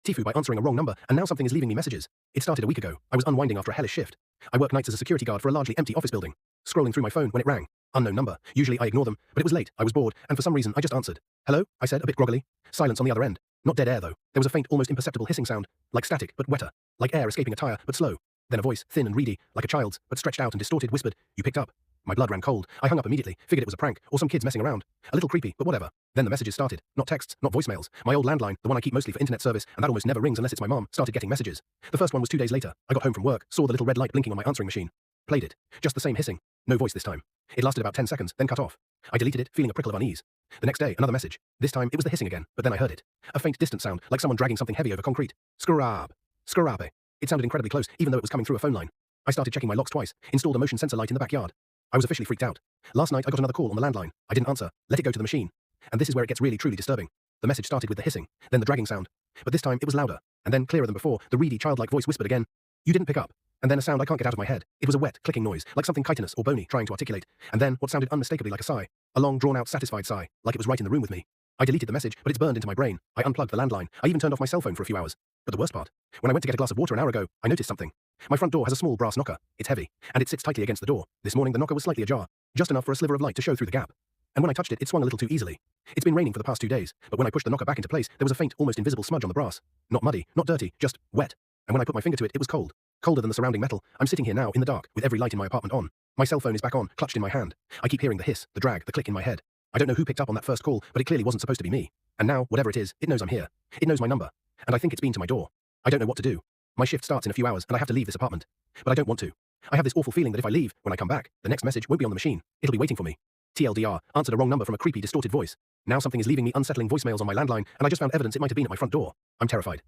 TIFU by answering a wrong number, and now something is leaving me messages. It started a week ago. I was unwinding after a hellish shift. I work nights as a security guard for a largely empty office building. Scrolling through my phone when it rang. Unknown number. Usually I ignore them, but it was late, I was bored, and for some reason I just answered. Hello? I said, a bit groggily. Silence on the other end. Not dead air though. There was a faint, almost imperceptible hissing sound. Like static, but wetter. Like air escaping a tire, but slow. Then a voice, thin and reedy, like a child's, but stretched out and distorted, whispered, "You picked up." My blood ran cold. I hung up immediately, figured it was a prank, or some kids messing around. A little creepy, but whatever. Then the messages started. Not texts, not voicemails. My old landline, the one I keep mostly for internet service, and that almost never rings unless it's my mom, started getting messages. The first one was 2 days later. I got home from work, saw the little red light blinking on my answering machine. Played it. Just the same hissing. No voice this time. It lasted about 10 seconds, then cut off. I deleted it, feeling a prickle of unease. The next day, another message. This time, it was the hissing again, but then I heard it. A faint, distant sound, like someone dragging something heavy over concrete. Scrab. Scrabe. It sounded incredibly close, even though it was coming through a phone line. I started checking my locks twice, installed a motion sensor light in the backyard. I was officially freaked out. Last night, I got another call on the landline. I didn't answer, let it go to the machine. And this is where it gets really, truly disturbing. The message started with the hissing, then the dragging sound. But this time, it was louder, and then clearer than before, the reedy, childlike voice whispered again. "You didn't pick up." And then a sound I can't get out of my head. It was a wet, clicking noise, like something chitinous or bony trying to articulate. And then what sounded unmistakably like a sigh. A long, drawn-out, satisfied sigh, like it was right in the room with me. I deleted the message, but it's burned into my brain. I unplugged the landline. I even turned off my cell phone for a few hours. But the worst part, when I went to get a glass of water an hour ago, I noticed something. My front door has a small brass knocker. It's heavy, and it sits tightly against the door. This morning the knocker was slightly ajar, just enough for a sliver of light to show through the gap. And when I touched it, it swung a little too easily. It's been raining for the past 2 days, but when I pushed the knocker back into place, there was a faint, almost invisible smudge on the brass. Not muddy, not dirty, just wet. And when I put my finger to it, it was cold. Colder than the surrounding metal. I'm sitting here now, in the dark, with every light in my apartment on. My cell phone is back on, clutched in my hand. I keep hearing the hiss, the drag, the click in my head. I don't know who picked up on that first call, but it clearly wasn't supposed to be me. And now, whatever it is, it knows I'm here. It knows my number. And I think it's been to my door. I don't know what to do. My shift starts in a few hours, and I have to leave this apartment. But I don't want to. I have this awful feeling that if I leave, when I come back, the next message won't be on the machine. It'll be waiting for me. TLDR, answered a wrong number from a creepy, distorted voice. Now something is leaving me unsettling voicemails on my landline, and I just found evidence it might have been at my front door. I'm terrified.